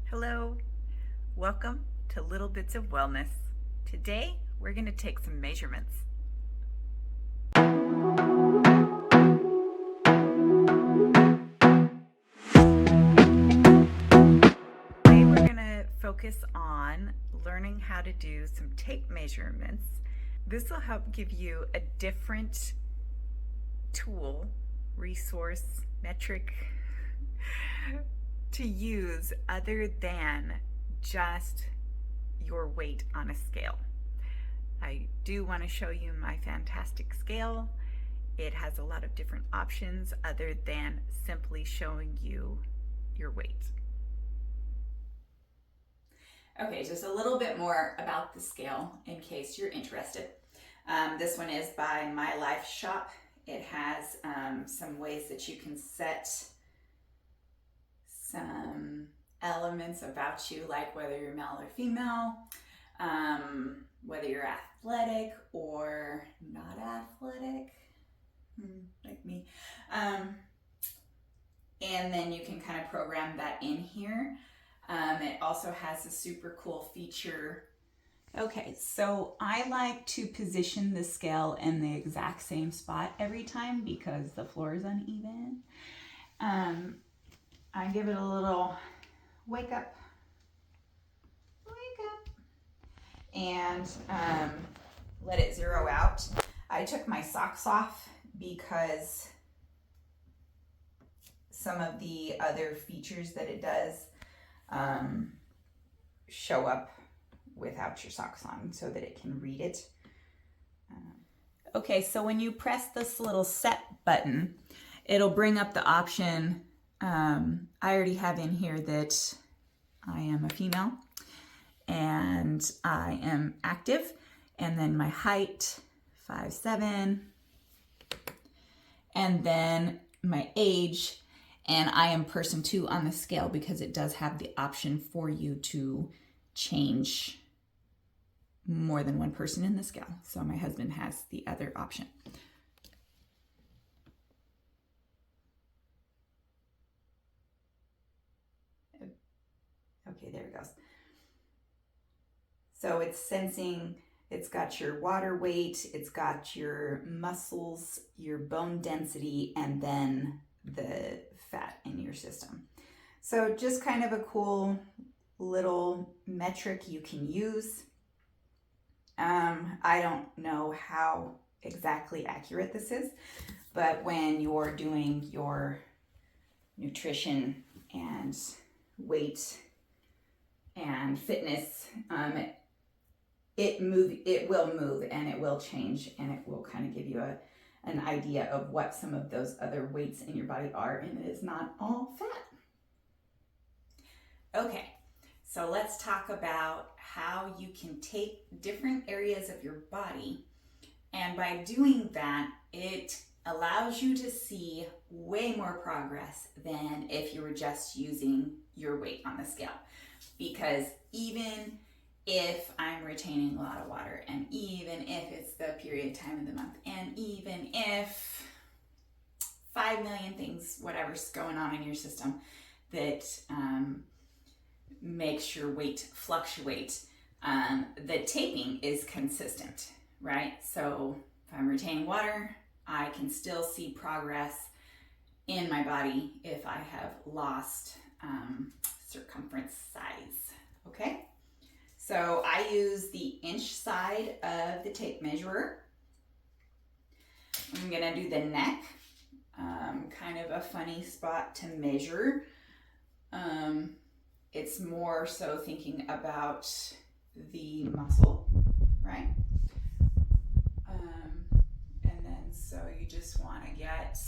Hello, welcome to Little Bits of Wellness. Today we're going to take some measurements. Today we're going to focus on learning how to do some tape measurements. This will help give you a different tool, resource, metric to use other than just your weight on a scale. I do want to show you my fantastic scale. It has a lot of different options other than simply showing you your weight. Okay, just a little bit more about the scale in case you're interested. This one is by My Life Shop. It has some ways that you can set some elements about you, like whether you're male or female, whether you're athletic or not athletic, like me. And then you can kind of program that in here. It also has a super cool feature. Okay, so I like to position the scale in the exact same spot every time because the floor is uneven. I give it a little wake up, and let it zero out. I took my socks off because some of the other features that it does show up without your socks on so that it can read it. Okay, so when you press this little set button, it'll bring up the option. I already have in here that I am a female and I am active, and then my height, 5'7", and then my age, and I am person 2 on the scale because it does have the option for you to change more than one person in the scale. So my husband has the other option. Okay, there it goes. So it's sensing, it's got your water weight, it's got your muscles, your bone density, and then the fat in your system. So just kind of a cool little metric you can use. I don't know how exactly accurate this is, but when you're doing your nutrition and weight and fitness, it will move and it will change, and it will kind of give you an idea of what some of those other weights in your body are, and it is not all fat. Okay, so let's talk about how you can take different areas of your body, and by doing that, it allows you to see way more progress than if you were just using your weight on the scale. Because even if I'm retaining a lot of water, and even if it's the period time of the month, and even if 5 million things, whatever's going on in your system that makes your weight fluctuate, the taping is consistent, right? So if I'm retaining water, I can still see progress in my body if I have lost circumference size, okay? So I use the inch side of the tape measurer. I'm gonna do the neck, kind of a funny spot to measure. It's more so thinking about the muscle, right? And then so you just wanna get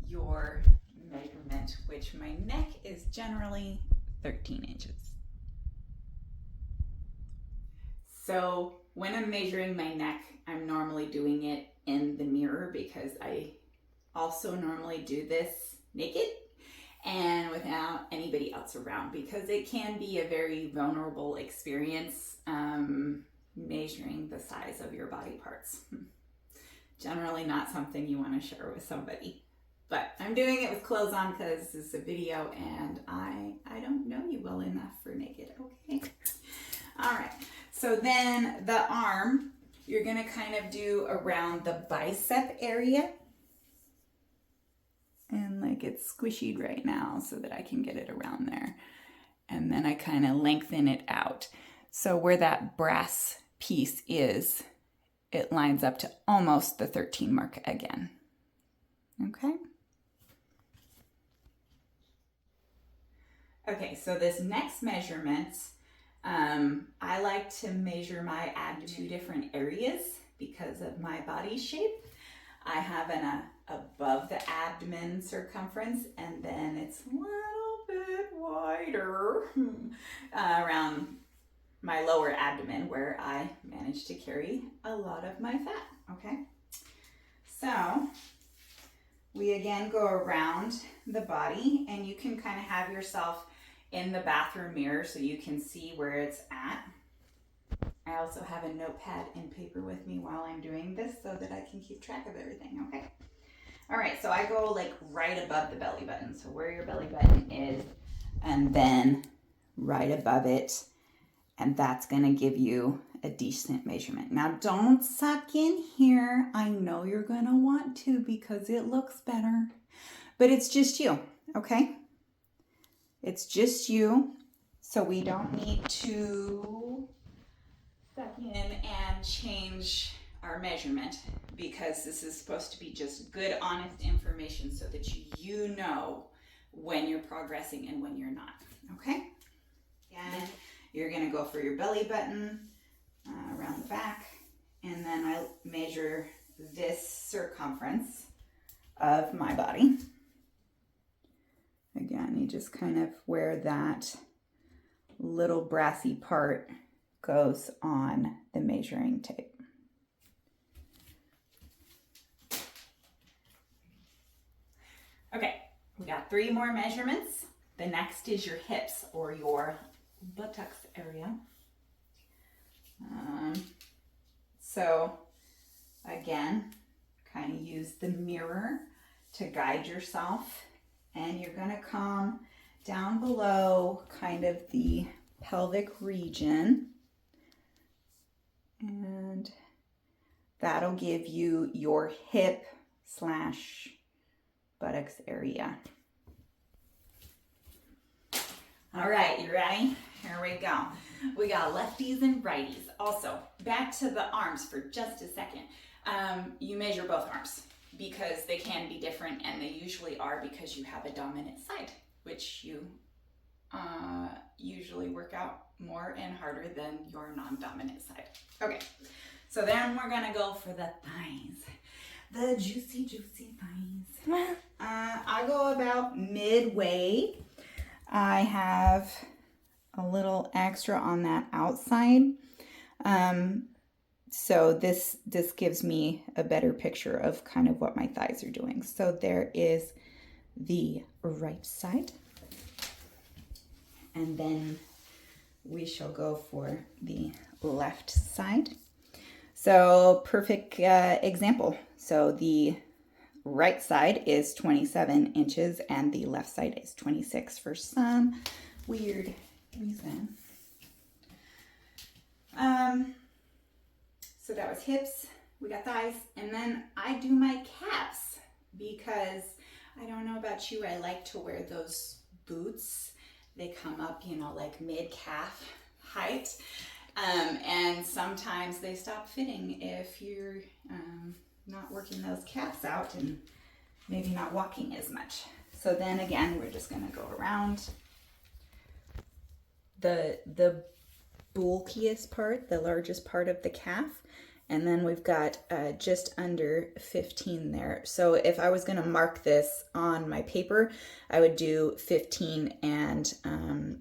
your measurement, which my neck is generally 13 inches. So when I'm measuring my neck, I'm normally doing it in the mirror because I also normally do this naked and without anybody else around, because it can be a very vulnerable experience measuring the size of your body parts. Generally not something you want to share with somebody. But I'm doing it with clothes on because this is a video and I don't know So then the arm, you're gonna kind of do around the bicep area. And like it's squishied right now so that I can get it around there. And then I kind of lengthen it out. So where that brass piece is, it lines up to almost the 13 mark again. Okay? Okay, so this next measurement, I like to measure my abdomen in 2 different areas because of my body shape. I have an above the abdomen circumference, and then it's a little bit wider around my lower abdomen where I manage to carry a lot of my fat, okay? So we again go around the body, and you can kind of have yourself in the bathroom mirror so you can see where it's at. I also have a notepad and paper with me while I'm doing this so that I can keep track of everything, okay? All right, so I go like right above the belly button. So where your belly button is, and then right above it, and that's gonna give you a decent measurement. Now don't suck in here. I know you're gonna want to because it looks better, but it's just you, okay? It's just you, so we don't need to suck in and change our measurement because this is supposed to be just good, honest information so that you know when you're progressing and when you're not, okay? And you're gonna go for your belly button around the back, and then I measure this circumference of my body. Again, you just kind of where that little brassy part goes on the measuring tape. Okay, we got 3 more measurements. The next is your hips or your buttocks area. So again, kind of use the mirror to guide yourself, and you're going to come down below kind of the pelvic region, and that'll give you your hip / buttocks area. All right, you ready? Here we go. We got lefties and righties. Also, back to the arms for just a second. You measure both arms because they can be different, and they usually are because you have a dominant side, which you usually work out more and harder than your non-dominant side. Okay, so then we're gonna go for the thighs. The juicy, juicy thighs. I go about midway. I have a little extra on that outside. So this gives me a better picture of kind of what my thighs are doing. So there is the right side. And then we shall go for the left side. So perfect example. So the right side is 27 inches and the left side is 26 for some weird reason. So that was hips, we got thighs, and then I do my calves because I don't know about you, I like to wear those boots. They come up, you know, like mid-calf height, and sometimes they stop fitting if you're not working those calves out and maybe not walking as much. So then again, we're just gonna go around the bulkiest part, the largest part of the calf, and then we've got just under 15 there. So if I was gonna mark this on my paper, I would do 15 and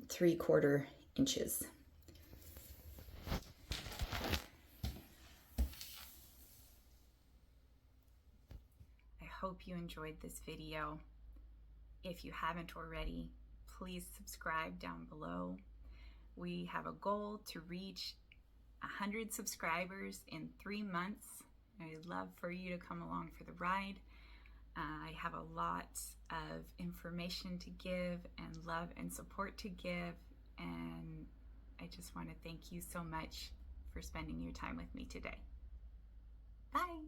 3/4 inches. I hope you enjoyed this video. If you haven't already, please subscribe down below. We have a goal to reach 100 subscribers in 3 months. I'd love for you to come along for the ride. I have a lot of information to give and love and support to give, and I just want to thank you so much for spending your time with me today. Bye.